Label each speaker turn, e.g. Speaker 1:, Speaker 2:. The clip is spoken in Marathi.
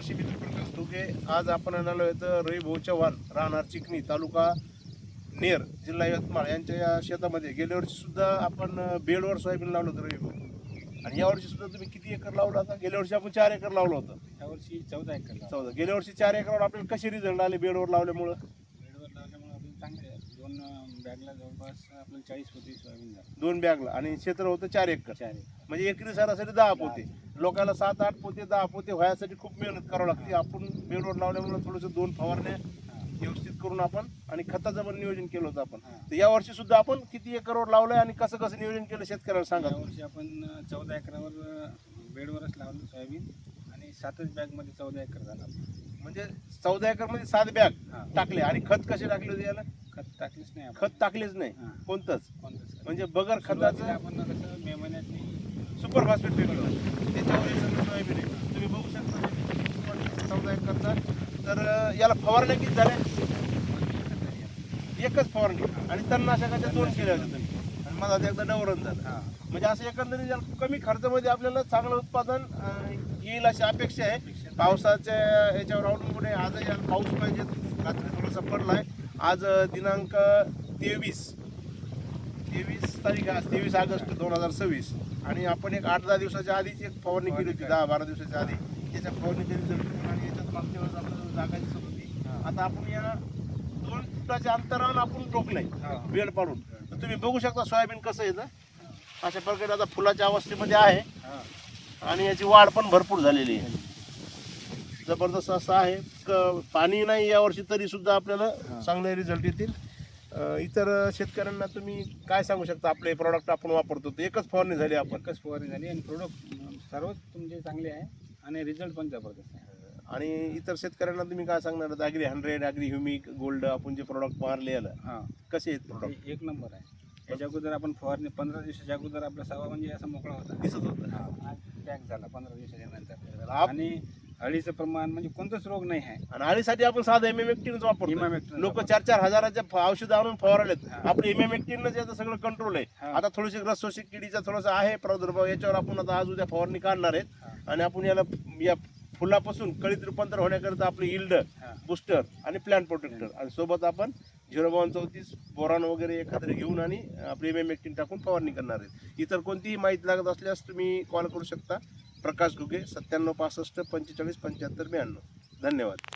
Speaker 1: कृषी मित्र प्रकाश ढोके. आज आपण आलो तर रवी भाऊ चव्हाण राहणार चिखली तालुका नेर जिल्हा यवतमाळ यांच्या या शेतामध्ये गेल्या वर्षी सुद्धा आपण बेडवर सोयाबीन लावलं होतं रवी भाऊ. आणि यावर्षी सुद्धा तुम्ही किती एकर लावलं आता? गेल्या वर्षी आपण 4 एकर लावलं होतं.
Speaker 2: यावर्षी 14 एकर
Speaker 1: 14. गेल्या वर्षी 4 एकरावर आपल्याला कसे रिझल्ट आले बेडवर लावल्यामुळं?
Speaker 2: बेडवर लावल्यामुळे आपल्याला चांगले आहे. 2 बॅगला जवळपास आपल्याला 40 पोती सोयाबीन झालं.
Speaker 1: 2 बॅगला आणि क्षेत्र होतं 4 एकर.
Speaker 2: 4 एकर.
Speaker 1: म्हणजे एकरी सरासरी 10 पोते. लोकांना 7-8 पोते 10 पोते व्हायसाठी खूप मेहनत करावी लागते. आपण बेडवर लावल्यामुळे थोडंसं 2 फवारण्या व्यवस्थित करून आपण आणि खताचं पण नियोजन केलं होतं आपण. तर या वर्षी सुद्धा आपण किती एकरवर लावलंय आणि कसं कसं नियोजन केलं शेतकऱ्याला सांगा.
Speaker 2: यावर्षी आपण 14 एकरावर बेडवरच लावलं सोयाबीन आणि 7च बॅगमध्ये 14 एकर झाला.
Speaker 1: म्हणजे 14 एकर मध्ये 7 बॅग
Speaker 2: हां.
Speaker 1: टाकले. आणि खत कसे टाकले होते याला?
Speaker 2: खत टाकलीच नाही आपण.
Speaker 1: खत टाकलेच नाही
Speaker 2: हां.
Speaker 1: कोणतंच.
Speaker 2: कोणतंच
Speaker 1: म्हणजे बगर
Speaker 2: सुरुवातीला
Speaker 1: खताचं
Speaker 2: आपण कसं मे महिन्यात
Speaker 1: सुपर फॉस्फेट फेकलं. त्याच्यावर हे सगळं सोयाबीन आहे. तुम्ही बघू शकता 14 एकरचा. तर याला फवारण्या किती झाल्या? एकच फवारणी आणि तणनाशकाच्या 2 केल्या होत्या तुम्ही. आणि माझा एकदा डवरण झालं. म्हणजे असं एकंदरीत याला कमी खर्चामध्ये आपल्याला चांगलं उत्पादन येईल अशी अपेक्षा आहे. पावसाच्या याच्यावर अवलंबून आहे. आजही याला पाऊस पाहिजे. रात्री थोडासा पडलाय. आज दिनांक 23 तारीख आहे. 23 ऑगस्ट 2026. आणि आपण एक 8-10 दिवसाच्या आधीच एक फवारणी केली होती. 10-12 दिवसाच्या आधी त्याच्या फवारणीचे रिझल्ट. आणि याच्यात मागच्या वेळेस आपल्याला जागा दिसत होती. आता आपण या 2 फुटाच्या अंतरावर आपण टोकलंय बेड पाडून. तर तुम्ही बघू शकता सोयाबीन कसं येतं. अशा प्रकारे आता फुलाच्या अवस्थेमध्ये आहे आणि याची वाढ पण भरपूर झालेली आहे. जबरदस्त असं आहे. पाणी नाही यावर्षी तरी सुद्धा आपल्याला चांगले रिझल्ट येतील. इतर शेतकऱ्यांना तुम्ही काय सांगू शकता? आपले प्रॉडक्ट आपण वापरतो तर एकच फवारणी झाली आपण.
Speaker 2: एकच फवारणी झाली आणि प्रोडक्ट सर्वच तुमचे चांगले आहे आणि रिझल्ट पण जबरदस्त आहे.
Speaker 1: आणि इतर शेतकऱ्यांना तुम्ही काय सांगणार? ॲग्री 100, ॲग्री ह्युमिक, गोल्ड आपण जे प्रॉडक्ट मारले याला कसे आहेत प्रॉडक्ट?
Speaker 2: एक नंबर आहे. याच्या अगोदर आपण फवारणी 15 दिवसाच्या अगोदर आपला सावा म्हणजे असा मोकळा होता,
Speaker 1: दिसत होतं.
Speaker 2: आज पॅक झाला 15 दिवसाच्या नंतर. आणि अळीचं प्रमाण म्हणजे कोणताच रोग नाही आहे.
Speaker 1: आणि अळीसाठी आपण साधं इमेमेक्टिनच वापरतो.
Speaker 2: इमामेक्टिन
Speaker 1: लोक 4-4 हजाराच्या औषधं आणून फवारलेत. आपलं इमेमेक्टिनच याचं सगळं कंट्रोल आहे. आता थोडीशी रसशोषक किडीचा थोडासा आहे प्रादुर्भाव. याच्यावर आपण आता आज उद्या फवारणी काढणार आहेत. आणि आपण याला या फुलापासून कळीत रूपांतर होण्याकरिता आपली इल्ड बुस्टर आणि प्लांट प्रोटेक्टर आणि सोबत आपण 05234 बोरान वगैरे एकत्र घेऊन आणि आपले इमेमेक्टिन टाकून फवारणी करणार आहेत. इतर कोणतीही माहिती लागत असल्यास तुम्ही कॉल करू शकता. प्रकाश घुगे 9765 45 75 92. धन्यवाद.